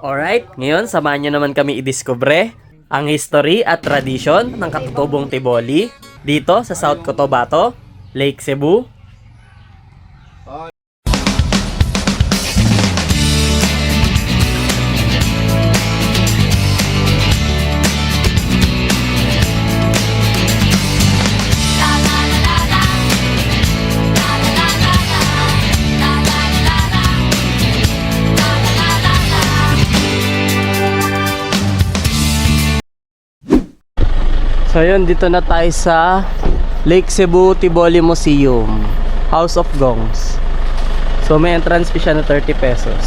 Alright, ngayon samahan nyo naman kami idiskubre ang history at tradisyon ng Katutubong Tiboli dito sa South Cotabato, Lake Cebu. So yun, dito na tayo sa Lake Cebu Tiboli Museum, House of Gongs. So may entrance fee siya na 30 pesos.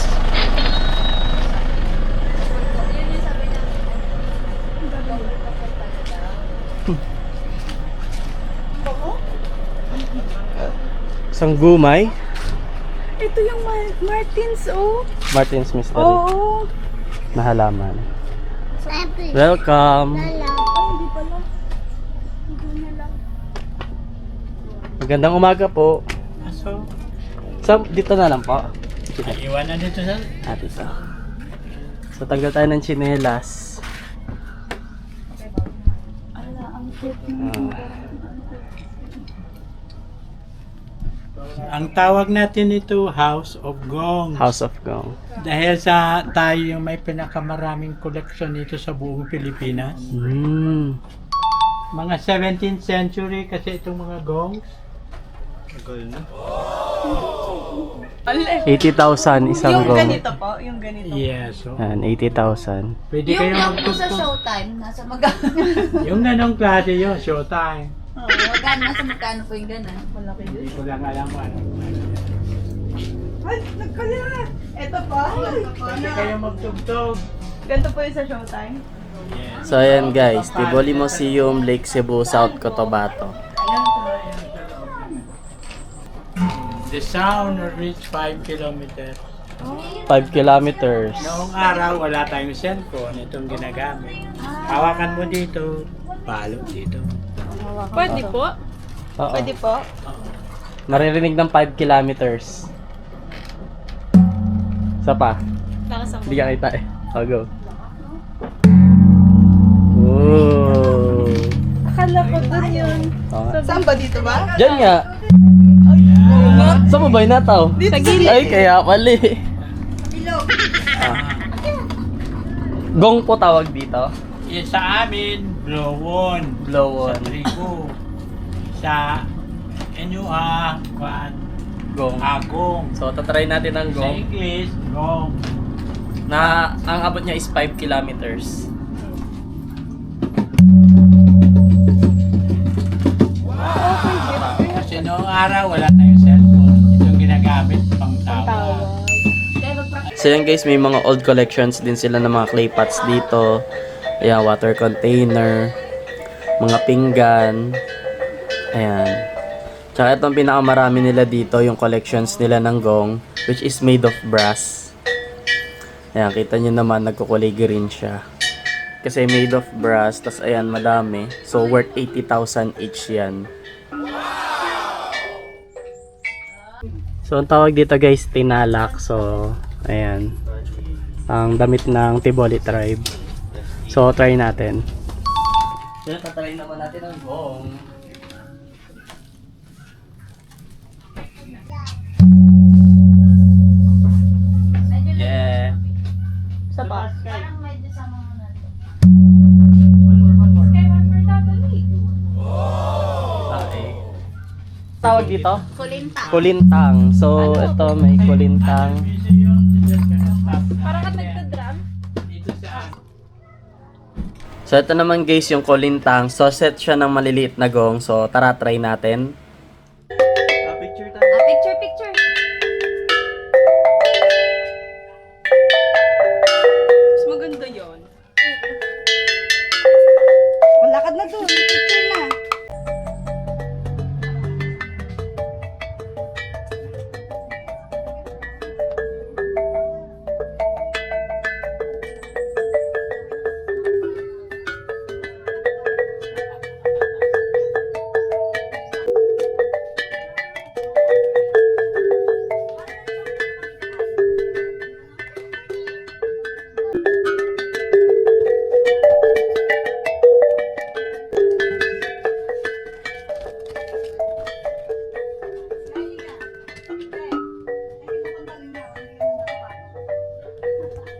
Isang gumay. Ito yung Martins, oh. Martins Mystery Oo. na halaman. Welcome. Ay, hindi pala. Hindi na lang. Magandang umaga po. So, dito na lang po. Iwanan dito sa... Dito. So, tanggal tayo ng tsinelas. Ala, ang cute. Ang tawag natin ito, House of Gong. House of Gong. Dahil sa tayo yung may pinakamaraming koleksyon dito sa buong Pilipinas. Mga 17th century kasi itong mga gongs. 80,000 isang Yung gong. ganito po, yung ganito. Yes. So, Yan, 80,000. pwede Yung kayo lang po sa magtugtog. Showtime, nasa magkano? Yung ganong klase yun, showtime. Nasa magkano po yung gano'n? Malaki yun. Hindi ko lang alam kung ano. Ay, nagkalira. Ito po. Pwede kayo magtugtog. Ganito po yung sa Showtime. Yes. So, ayan guys. Tiboli Museum, Lake Cebu, South Cotabato. The sound will reach 5 kilometers. 5 kilometers. Noong araw, wala tayong cellphone. Itong ginagamit. Hawakan mo dito, palo dito. Pwede po. Oo. Pwede po. Maririnig ng 5 kilometers. Isa pa. Lakas ang Hindi ka kita eh. I'll go. Ooh. Akala ko dun yun. Saan ba dito ba? Diyan nga. Saan mo ba inataw? Sa gilid. Ay, kaya pala eh. Gong po tawag dito. Sa amin, blow-on. Blow-on. Sa trigo. Sa inyo, Gong. agong. So, tatry natin ang Sa gong English, gong. na ang abot niya is 5 kilometers. Kasi noong araw, wala tayong cellphone. Itong ginagamit pang tawag. So yan guys, may mga old collections din sila ng mga clay pots dito. Ayan, water container, mga pinggan. Ayan. Tsaka itong pinakamarami nila dito, yung collections nila ng gong, which is made of brass. Ayan, kita nyo naman, nagkukulay green siya. Kasi made of brass, tas ayan, madami. So, worth 80,000 each yan. So, ang tawag dito guys, tinalak. So, ayan. Ang damit ng Tiboli tribe. So, try natin. So, tatry naman natin ang gong. Yeah. Sa ba? Parang medyo sama mo na ito. Okay. Tawag dito? Kulinta. Kulintang. So, ito may kulintang. Parang ka nagka-drum. Dito sa So, ito naman guys yung kulintang. So, set siya ng maliliit na gong. So, tara try natin. Picture tayo. Picture, picture. Mas maganda yun. Malakad na doon. Picture na.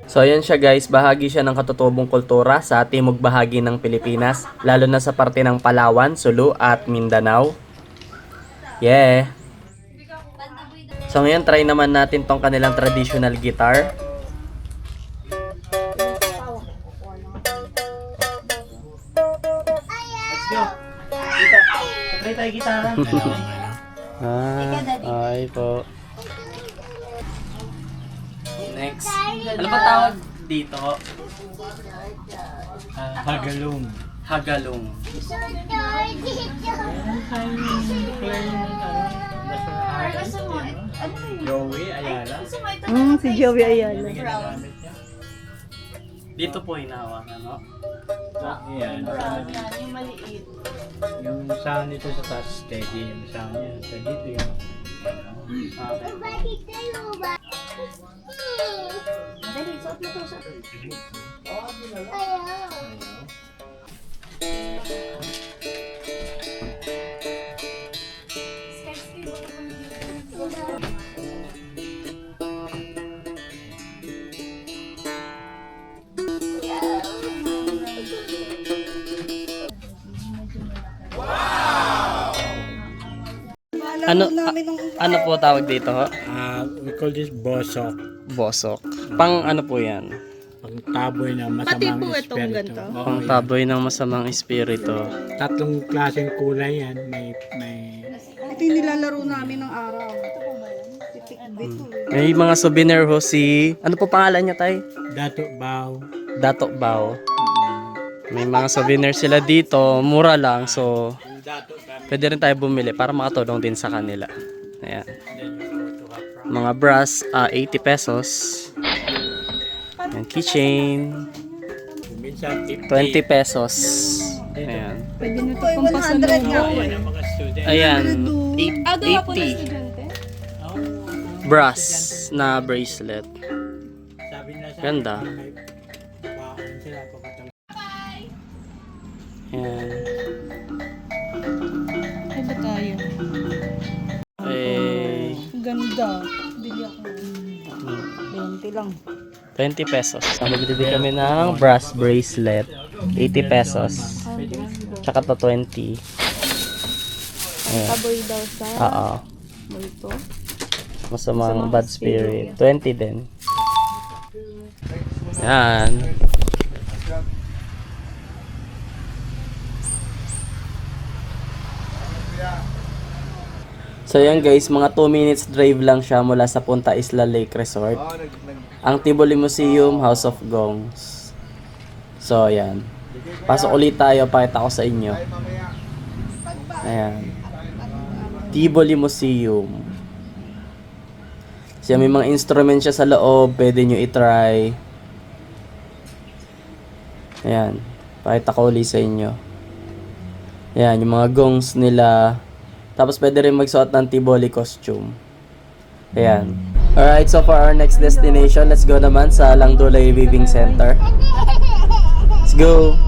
So ayan siya guys, bahagi siya ng katutubong kultura sa timog bahagi ng Pilipinas, lalo na sa parte ng Palawan, Sulu at Mindanao. Yeah! So ngayon try naman natin tong kanilang traditional guitar. Let's go. Kita. Try tayo gitara. Ay po. Next. Ano ba tawag dito? Hagalong. Hagalong. Joey Ayala. Si Joey Ayala. Ginagamit niya. Dito po hinahawakan, no? Yan. Yung maliit. Yung sound nito sa taas steady. Yung sound niya sa dito yung Okay. Madali, suot mo to. Ano po tawag dito? Ho? we call this bosok. Bosok. Pang ano po yan? Pang taboy na Pati masamang po itong espiritu. ganito. Oo, Pang yan. taboy ng masamang espiritu. Tatlong klaseng kulay yan. May Ito yung nilalaro namin ng araw. Ito po ba yan? Titik-bit to. May mga souvenir ho si... Ano po pangalan niya, tay? dato baw. Dato Bao. May mga souvenir sila dito. Mura lang. So, Yung dato kami. pwede rin tayo bumili para makatulong din sa kanila. Ayan. Then you go to Hapra. Mga brass, 80 pesos. Ayan, keychain. Minsan 50. 20 pesos. Ayan. Pwede nyo ito pang pasalubong. Ayan ang mga student. Ayan. Gawa po ng 80. estudyante? Brass na bracelet. Sabi na sa Ganda. akin, may baon sila pagkatapos. Ayan. Ay ba tayo? Eh, Ganda. Bili ako. 20 lang. 20 pesos. Nagbili kami ng brass bracelet. 80 pesos. Tsaka to 20. Ayan. Taboy daw sa Oo. ito. Masamang bad spirit. 20 din. Yan. So yan guys, mga 2 minutes drive lang siya mula sa Punta Isla Lake Resort. Ang Tivoli Museum, House of Gongs. So yan. Pasok ulit tayo, pakita ko sa inyo. Ayan. Tivoli Museum. Siya may mga instrument siya sa loob, pwede nyo i-try. Ayan. Pakita ko ulit sa inyo. Ayan, yung mga gongs nila. Tapos pwede rin magsuot ng Tivoli costume. Ayan. Alright, so for our next destination, let's go naman sa Langdulay Weaving Center. Let's go!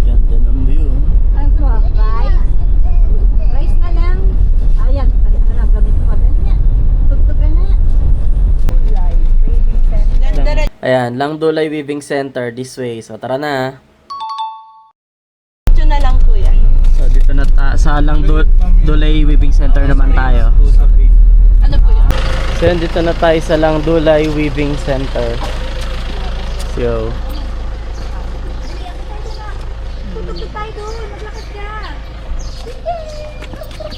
Ganda ng view. Ay, so, rice. Rice na lang. Ayan, balik na lang. Gamit mo. Ganyan. Tugtugan na. Ayan, Langdulay Weaving Center this way. So tara na. Ito na lang po yan. So dito na sa Langdulay Weaving Center naman tayo. Ano po yun? So yun, dito na tayo sa Langdulay Weaving Center. So, Tugtog tayo doon. Maglakad ka.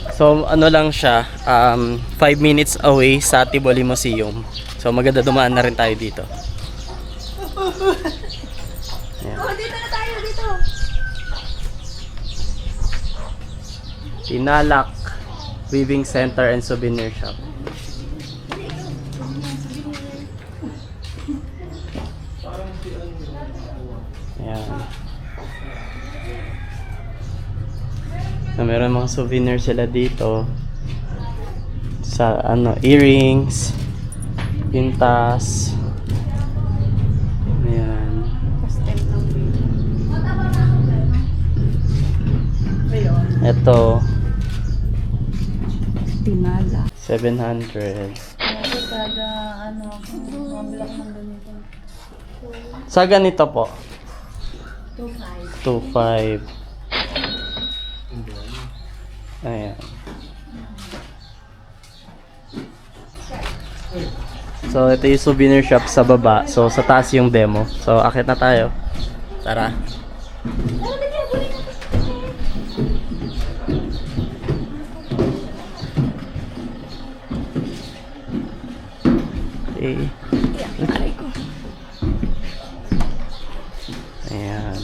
so ano lang siya, 5 minutes away sa Tivoli Museum. So maganda dumaan na rin tayo dito. Ayan. Oh, dito na tayo. Dito. Tinalak Weaving Center and Souvenir Shop. Ayan. So, meron mga souvenir sila dito. Sa earrings, pintas, Ito, Tinala. 700. Kada ano, mabilak ng ganito. Sa ganito po, 2.5. 2.5. Ayan. So, ito yung souvenir shop sa baba. So, sa taas yung demo. So, akit na tayo. Tara. Okay. Ayan.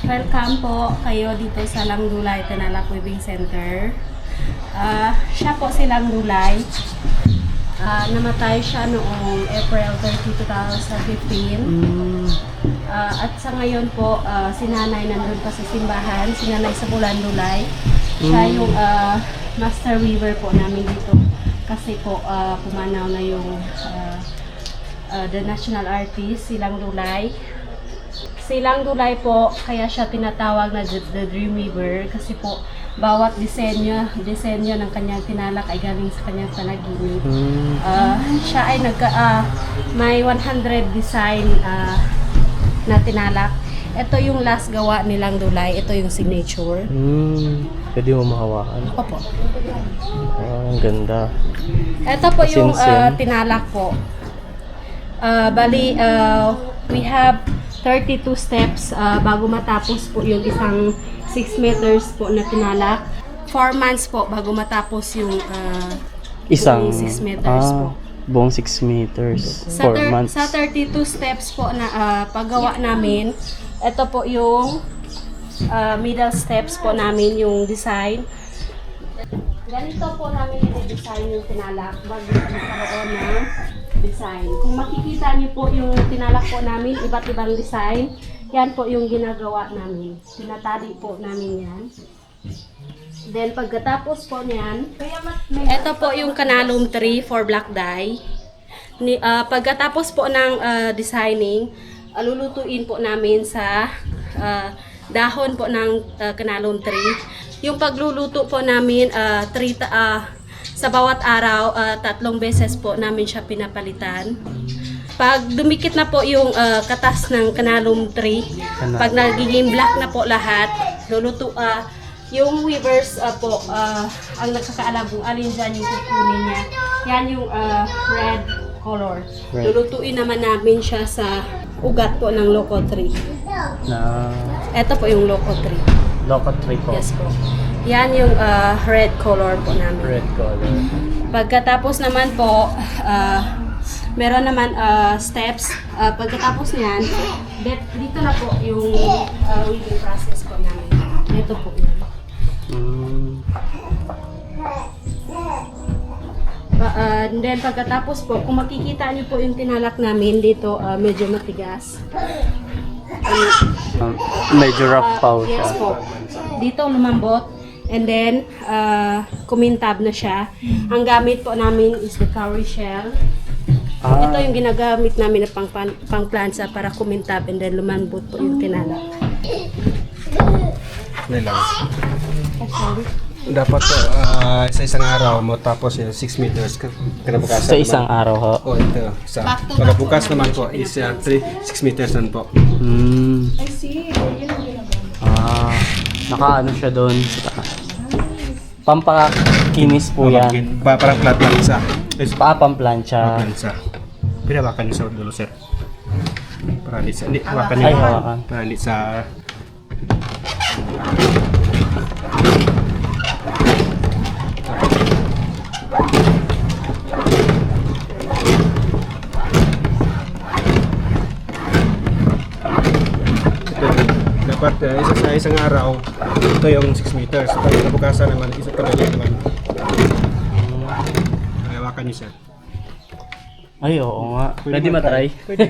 Welcome po kayo dito sa Langdulay Tinalak Weaving Center. Siya po si Langdulay. Namatay siya noong April 30, 2015. At sa ngayon po, si nanay nandun pa sa simbahan, si nanay sa Bulandulay. Siya yung master weaver po namin dito. Kasi po, pumanaw na yung the national artist, si Langdulay. Si Langdulay po, kaya siya tinatawag na the Dream Weaver kasi po bawat disenyo ng kanyang tinalak ay galing sa kanyang panaginip. Siya ay may 100 design na tinalak. Ito yung last gawa ni Langdulay, ito yung signature. Pwede mo mahawakan. Opo. Oh, ang ganda. Ito po yung Sinsin. tinalak po. Bali, we have 32 steps bago matapos po yung isang 6 meters po na tinalak. 4 months po bago matapos yung Isang, buong 6 meters po. buong 6 meters. Sa, 4 months. sa 32 steps po na paggawa namin, ito po yung middle steps po namin, yung design. Ganito po namin i-design yung tinalak bago magkaroon ng design. Kung makikita niyo po yung tinalak po namin, iba't ibang design, yan po yung ginagawa namin. Tinatali po namin yan. Then pagkatapos po niyan, ito po yung canalum tree for black dye. Pagkatapos po ng designing, lulutuin po namin sa dahon po ng canalum tree. Yung pagluluto po namin, sa bawat araw, 3 beses po namin siya pinapalitan. Pag dumikit na po yung katas ng canalum tree, pag nagiging black na po lahat, luluto, yung weavers po, ang nagkakaalam kung alin dyan yung kukunin niya. Yan yung red color. Red. Lulutuin naman namin siya sa ugat po ng loco tree. Na Ito po yung loco tree. local tree po. Yes po. Yan yung red color po namin. Red color. Pagkatapos naman po, meron naman steps. Pagkatapos niyan, dito na po yung weaving process po namin. Ito po yun. Then pagkatapos po, kung makikita niyo po yung tinalak namin dito, medyo matigas. Medyo rough pa siya. Yes po. Dito lumambot. And then, kumintab na siya. Ang gamit po namin is the cowrie shell. Ito yung ginagamit namin na pang-plansa para kumintab and then lumambot po yung tinalak. Lang. Dapat sa isang araw mo tapos yung 6 meters kinabukasan Sa isang araw ho. O ito. Pagkabukas naman po is 6 meters naman po. I see. Nakaano siya doon. Pampakinis po yan. Parang flat plansa. Pamplancha. Plansa. Pinawakan niyo sa dulo, sir. Para di sa... Hindi, hawakan niyo. Ay, hawakan. Para di sa... Dapat sa isang araw, ito yung 6 meters. Pag nabukasan naman, isa pa naman. Hawakan niyo, sir. Ay, oo nga. Pwede matry? Pwede.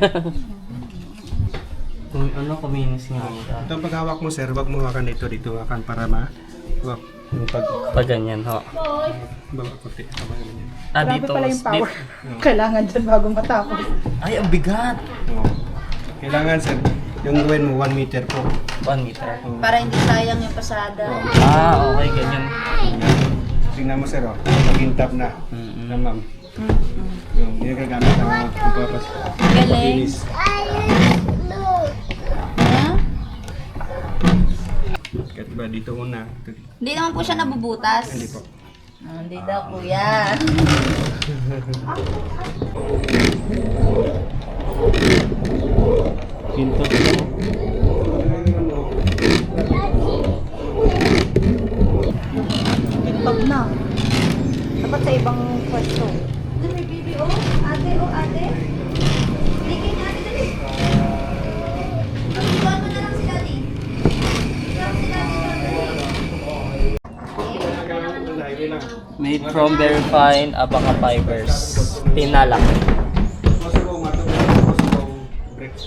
Kuminis nga siya. Ito ang paghawak mo, sir, wag mo hawakan dito hawakan para wag yung Pag ganyan ho. bawa konti. Grabe Dito. pala yung power. Kailangan dyan bago matapos. Ay, ang bigat. Oo. Kailangan, sir, Yung gawin mo 1 meter po. 1 meter. Para hindi sayang yung pasada. Ah, okay, ganyan. Tingnan mo sir, oh. Pag-intap na. Na ma'am. Yung gagamit na pagpapas. Galing. Linis. Huh? Kahit ba dito una. Hindi naman po siya nabubutas. Hindi po. Hindi daw kuya. Pinto. TikTok na. Dapat sa ibang pwesto. May baby oh. Ate oh ate. Bigay na ate dali. Pagkuhan mo na lang si daddy. Ikaw si daddy. Made from very fine abaca fibers. Tinalak.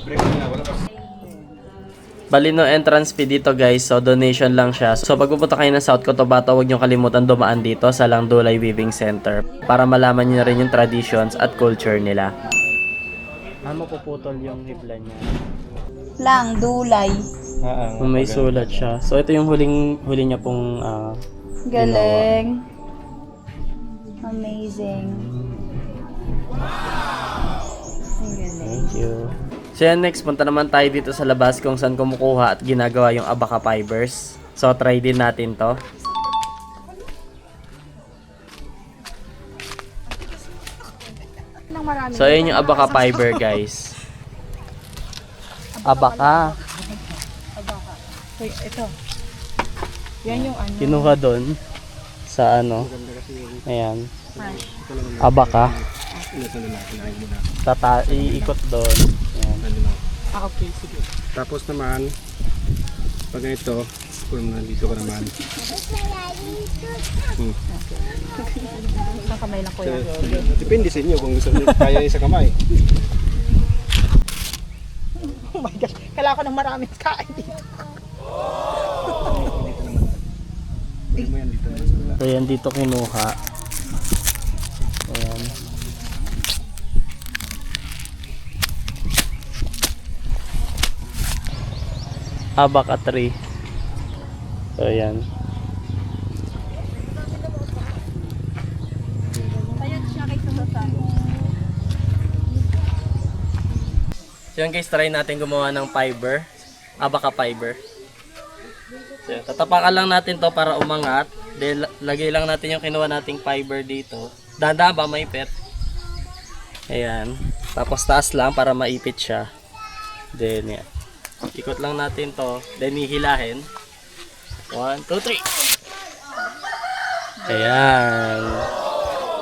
Break na wala pa. Bali no entrance fee dito guys, so donation lang siya. So pag pupunta kayo ng South Cotabato, huwag nyo kalimutan dumaan dito sa Langdulay Weaving Center para malaman nyo na rin yung traditions at culture nila. Ano mapuputol yung hibla niya? Lang, dulay. May sulat siya. So ito yung huli niya pong Galing. Amazing. Ang galing. Thank you. So yan, next, punta naman tayo dito sa labas kung saan kumukuha at ginagawa yung abaca fibers. So try din natin to. So yun yung abaca fiber guys. Abaca. Ito. Yan yung ano. Kinuha doon sa ano. Ayan. Abaca. Iikot doon. Ayan. Okay, sige. Tapos naman, pag ito, kung nandito ka naman. Isang kamay lang kuya. Depende sa inyo kung gusto niyo kaya sa kamay. Oh my gosh. Kailangan ko ng maraming kain dito. Pwede mo yan dito na sa wala. So yan dito kinuha. Ayan. Abaca tree. So yan. So yan guys, try natin gumawa ng fiber. Abaca fiber. So, tatapakan lang natin to para umangat. Then, lagay lang natin yung kinuha nating fiber dito. Dada ba maipit? Ayan. Tapos taas lang para maipit siya. Then, yan. Ikot lang natin to. Then, hihilahin. 1, 2, 3. Ayan.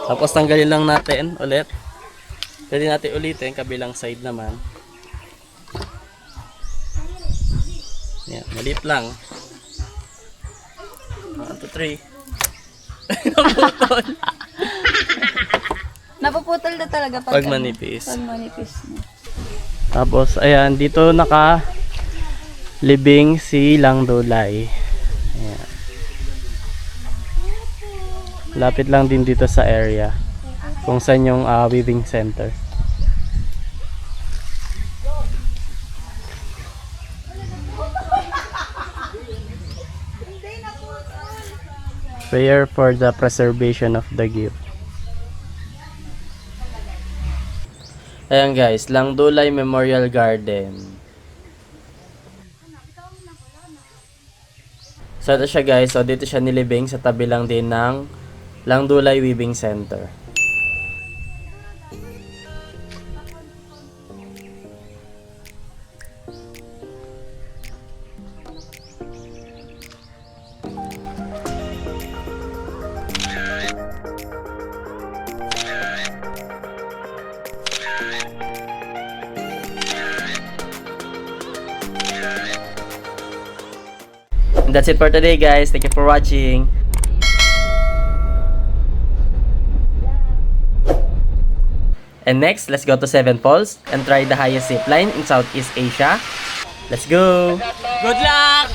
Tapos, tanggalin lang natin ulit. Pwede natin ulitin. Kabilang side naman. Yan. Malit lang. 1, 2, 3. Naputol. Napuputol na talaga Pag manipis. Pag manipis na. Tapos, ayan, dito naka-libing si Langdulay. Ayan. Lapit lang din dito sa area. Kung saan yung weaving center. Prayer for the preservation of the gift. Ayan guys, Langdulay Memorial Garden. So ito siya guys, so dito siya nilibing sa tabi lang din ng Langdulay Weaving Center. And that's it for today guys. Thank you for watching. And next, let's go to Seven Falls and try the highest zip line in Southeast Asia. Let's go! Good luck!